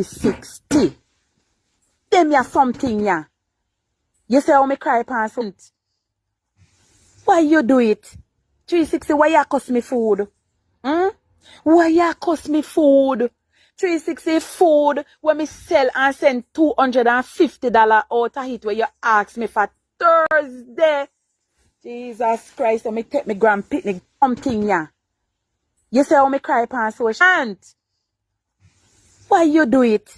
Ashanti360. Them ya something ya. You say how me cry past it. Why you do it? 360, why you cost me food? Why you cost me food? 360 food when me sell and send $250 out of it where you ask me for Thursday. Jesus Christ, let me take me grand picnic something ya. You say how me cry past social. And why you do it?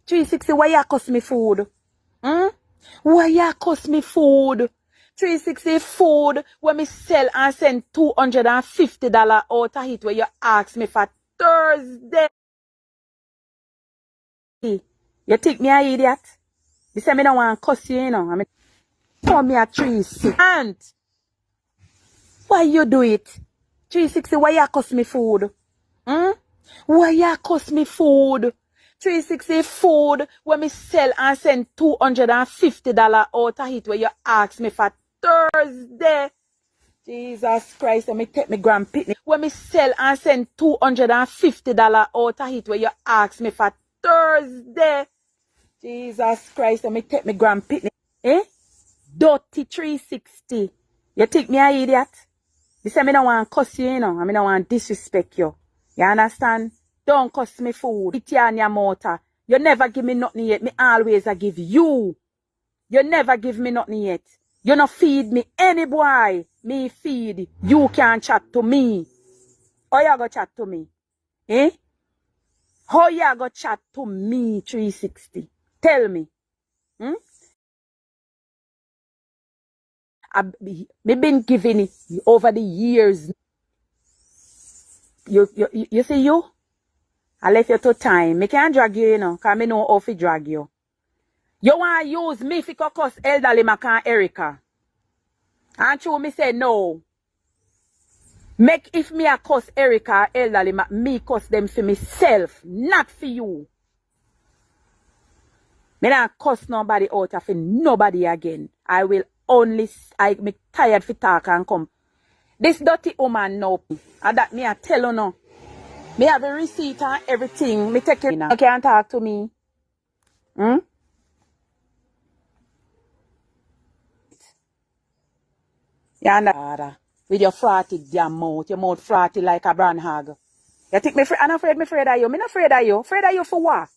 360, why you cost me food? Why you cost me food? 360 food when me sell and send $250 out of it where you ask me for Thursday. You think me an idiot? You say me don't want to cuss you, you know. I mean, call me a 360. And why you do it? 360, why you cost me food? Why you cost me food? 360 food when me sell and send $250 out of it where you ask me for Thursday. Jesus Christ, let me take me grand picnic. When me sell and send $250 out of it where you ask me for Thursday. Jesus Christ, let me take me grand picnic. Dirty 360. You think me an idiot? You say me don't want to cuss you, you know. I mean, I don't want to disrespect you. You understand? Don't cost me food. It on your motor. You never give me nothing yet. Me always I give you. You never give me nothing yet. You no feed me any boy. Me feed. You can't chat to me. How you go chat to me? How you go chat to me, 360? Tell me. Me been giving it over the years. You see you? I left you to time. Me can't drag you, you know, because I know how to drag you. You want to use me for cuss elderly Macan Erica. And you me say no. Make if me a cuss Erica elderly, me cuss them for myself, not for you. Me not cuss nobody out of nobody again. I will only, me tired for talk and come. This dirty woman now, and that me I tell you no. Me have a receipt and everything. Me take it. You can't talk to me. You understand? With your frothy damn mouth. Your mouth frothy like a brand hog. You think me afraid? I'm afraid, me afraid of you. Me not afraid of you. Afraid of you for what?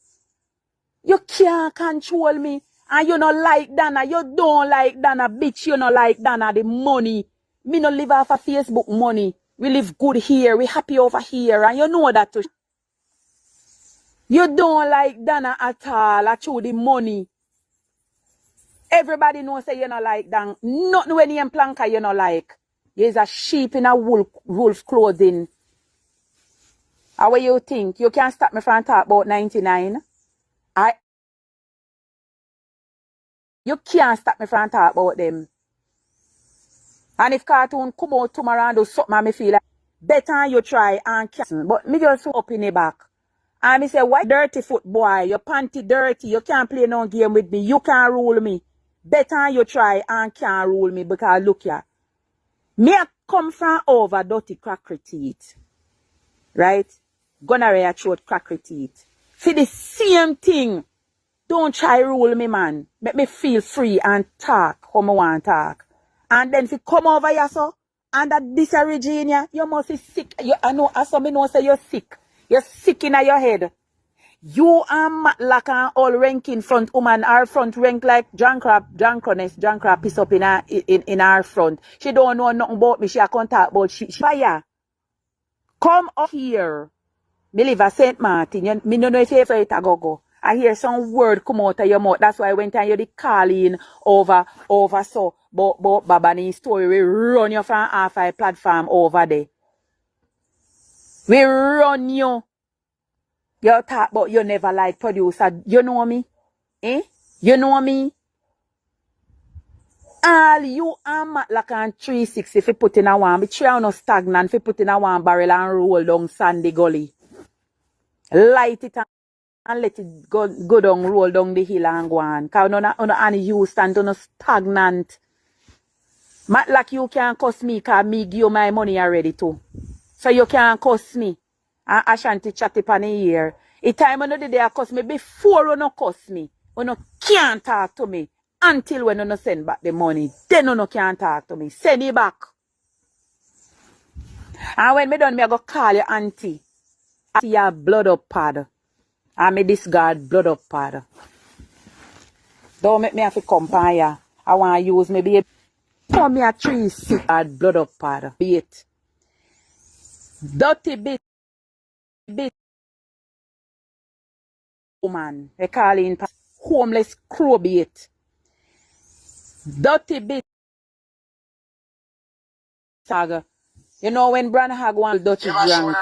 You can't control me. And you not like Dana. You don't like Dana, bitch. You not like Dana. The money. Me no live off of Facebook money. We live good here. We happy over here. And you know that too. You don't like Dana at all. I show the money. Everybody knows say you not like Dan. Nothing when you planka you not like. You's a sheep in a wolf clothing. How you think? You can't stop me from talk about 99? You can't stop me from talk about them. And if cartoon come out tomorrow and do something me feel like better you try and cancel. But me just up in the back. And me say, why dirty foot boy? Your panty dirty. You can't play no game with me. You can't rule me. Better you try and can't rule me because look here. Me a come from over dirty cracker teeth. Right? Gonorrhea throat cracker teeth. For the same thing. Don't try rule me, man. Make me feel free and talk how I want to talk. And then if you come over here, so, and that this Regina, you must be sick. I know, as some know say you're sick. You're sick in your head. You are like an all ranking front woman. Our front rank like drunkenness, piss up in our front. She don't know nothing about me. She can't talk about she fire. Come up here. Me live at St. Martin. Me don't know if you ever hit a go. I hear some word come out of your mouth. That's why I went and you did calling over so. But Babani's story, we run you from half a platform over there. We run you. You talk about you never like producer. You know me? You know me? All you and Matt like on 360 if you put in a one. But try no stagnant if you put in a one barrel and roll down Sandy Gully. Light it and let it go down, roll down the hill and go on. Because no any use and no stagnant. Matt like you can't cuss me because me give you my money already too. So you can't cuss me. And Ashanti chat up on the ear. The time when you did there cuss me before you no cuss me. You no can't talk to me until when you no send back the money. Then you no can't talk to me. Send it back. And when me done, me I go call your auntie. I see your blood up pad. And me discard blood up pad. Don't make me have to come by ya. I want to use maybe pour me a 360 blood up pad. Be it. Dirty bit woman. They call it homeless crow be it. Dirty bit saga. You know when Branhag want dirty drunk.